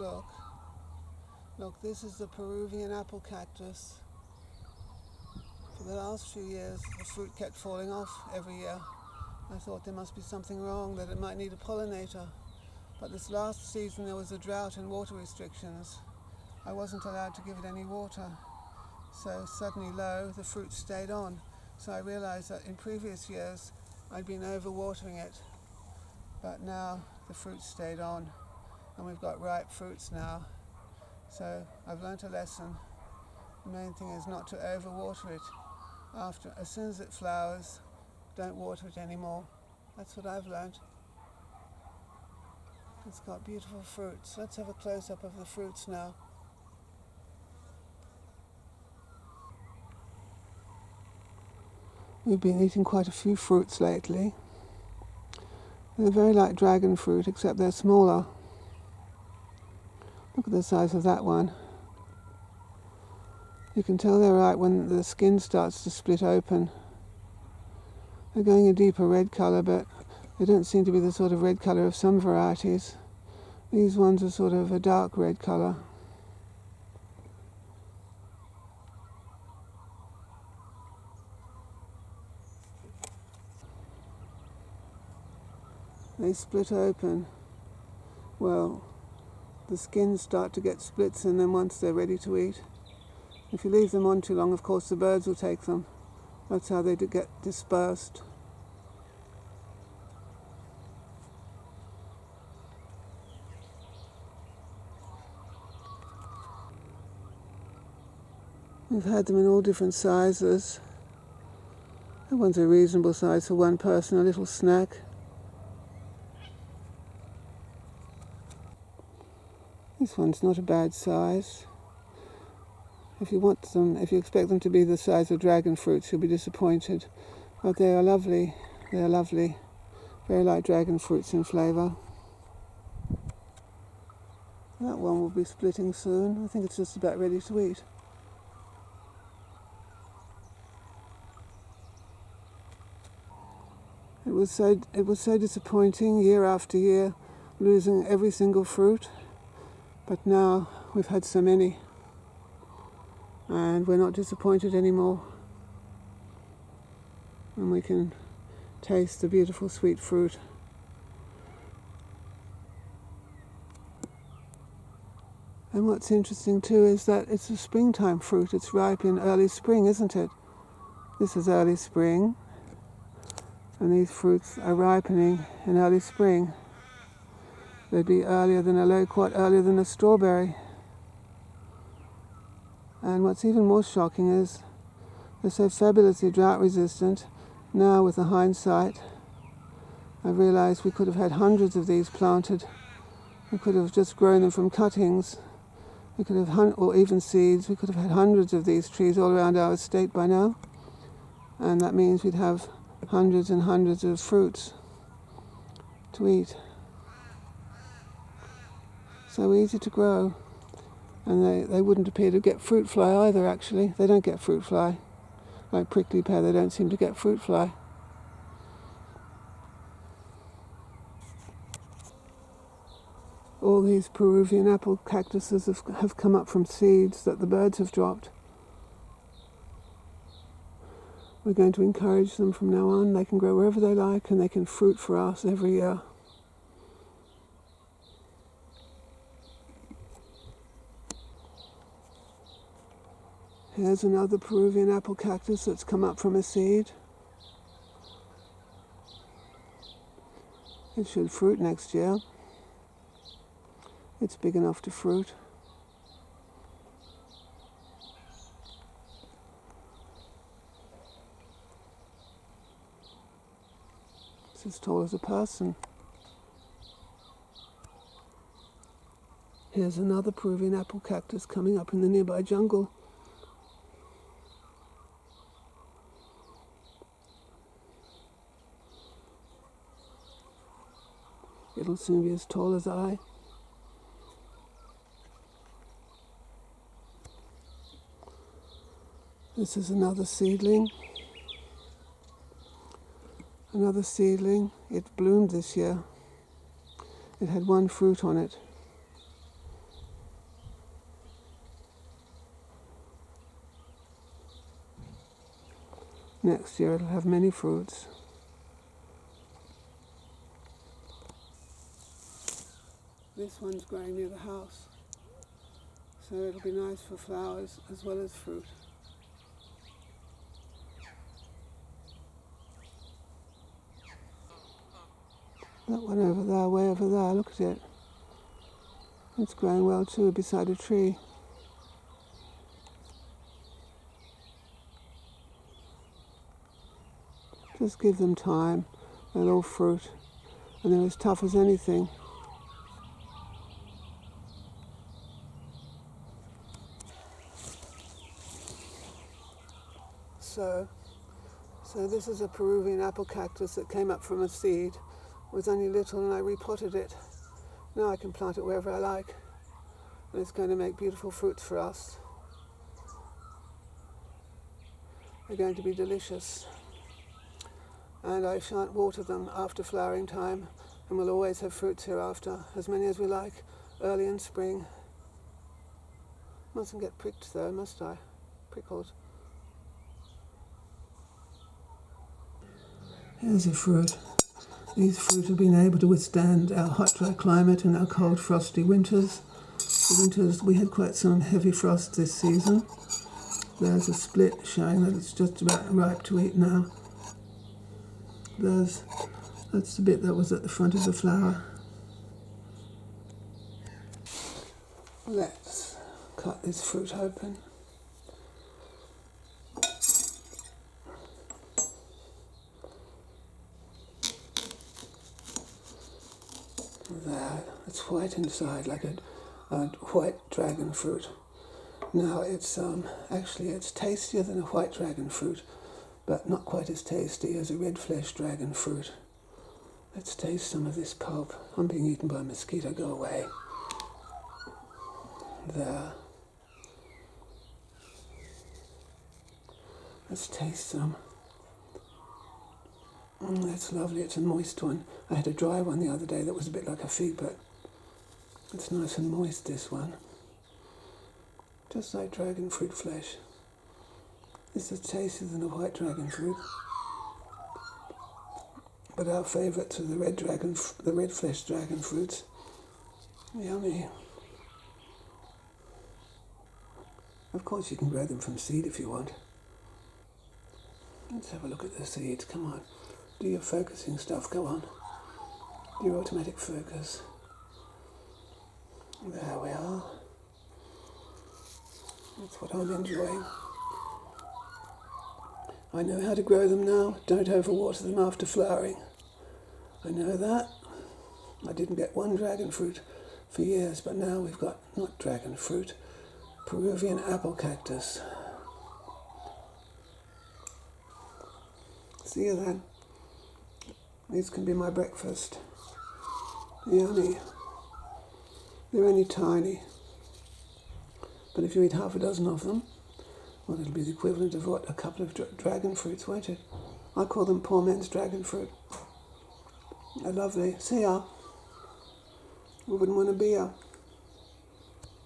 Look, look, this is the Peruvian apple cactus. For the last few years, the fruit kept falling off every year. I thought there must be something wrong, that it might need a pollinator. But this last season there was a drought and water restrictions. I wasn't allowed to give it any water. So suddenly low, the fruit stayed on. So I realized that in previous years I'd been overwatering it. But now the fruit stayed on. And we've got ripe fruits now. So I've learnt a lesson. The main thing is not to overwater it. As soon as it flowers, don't water it anymore. That's what I've learnt. It's got beautiful fruits. Let's have a close-up of the fruits now. We've been eating quite a few fruits lately. They're very like dragon fruit, except they're smaller. Look at the size of that one. You can tell they're ripe when the skin starts to split open. They're going a deeper red colour, but they don't seem to be the sort of red colour of some varieties. These ones are sort of a dark red colour. They split open. Well, the skins start to get splits in them once they're ready to eat. If you leave them on too long, of course, the birds will take them. That's how they get dispersed. We've had them in all different sizes. That one's a reasonable size for one person, a little snack. This one's not a bad size. If you expect them to be the size of dragon fruits, you'll be disappointed. But they are lovely. They are lovely. Very like dragon fruits in flavour. That one will be splitting soon. I think it's just about ready to eat. It was so disappointing year after year, losing every single fruit. But now we've had so many, and we're not disappointed anymore. And we can taste the beautiful sweet fruit. And what's interesting too is that it's a springtime fruit. It's ripe in early spring, isn't it? This is early spring, and these fruits are ripening in early spring. They'd be earlier than a loquat, earlier than a strawberry. And what's even more shocking is they're so fabulously drought resistant. Now, with the hindsight, I realised we could have had hundreds of these planted. We could have just grown them from cuttings. We could have, or even seeds. We could have had hundreds of these trees all around our estate by now. And that means we'd have hundreds and hundreds of fruits to eat. So easy to grow. And they wouldn't appear to get fruit fly either, actually. They don't get fruit fly. Like prickly pear, they don't seem to get fruit fly. All these Peruvian apple cactuses have come up from seeds that the birds have dropped. We're going to encourage them from now on. They can grow wherever they like, and they can fruit for us every year. Here's another Peruvian apple cactus that's come up from a seed. It should fruit next year. It's big enough to fruit. It's as tall as a person. Here's another Peruvian apple cactus coming up in the nearby jungle. It'll soon be as tall as I. This is another seedling. Another seedling. It bloomed this year. It had one fruit on it. Next year it'll have many fruits. This one's growing near the house, so it'll be nice for flowers as well as fruit. That one over there, way over there, look at it. It's growing well too, beside a tree. Just give them time. They're all fruit, and they're as tough as anything. So this is a Peruvian apple cactus that came up from a seed. It was only little and I repotted it. Now I can plant it wherever I like. And it's going to make beautiful fruits for us. They're going to be delicious. And I shan't water them after flowering time, and we'll always have fruits hereafter, as many as we like, early in spring. Mustn't get pricked though, must I? Prickled. Here's a fruit. These fruit have been able to withstand our hot, dry climate and our cold, frosty winters. The winters, we had quite some heavy frost this season. There's a split showing that it's just about ripe to eat now. That's the bit that was at the front of the flower. Let's cut this fruit open. There, it's white inside, like a white dragon fruit. Now it's actually it's tastier than a white dragon fruit, but not quite as tasty as a red flesh dragon fruit. Let's taste some of this pulp. I'm being eaten by a mosquito, go away. There. Let's taste some. That's lovely, it's a moist one. I had a dry one the other day that was a bit like a fig, but it's nice and moist, this one. Just like dragon fruit flesh. This is tastier than a white dragon fruit. But our favourites are the red flesh dragon fruits. Yummy. Of course you can grow them from seed if you want. Let's have a look at the seeds, come on. Do your focusing stuff, go on. Do your automatic focus. There we are. That's what I'm enjoying. I know how to grow them now. Don't overwater them after flowering. I know that. I didn't get one dragon fruit for years, but now we've got, not dragon fruit, Peruvian apple cactus. See you then. These can be my breakfast. Yummy. They're only tiny. But if you eat half a dozen of them, well, it'll be the equivalent of what? A couple of dragon fruits, won't it? I call them poor man's dragon fruit. They're lovely. See ya. We wouldn't want to be ya.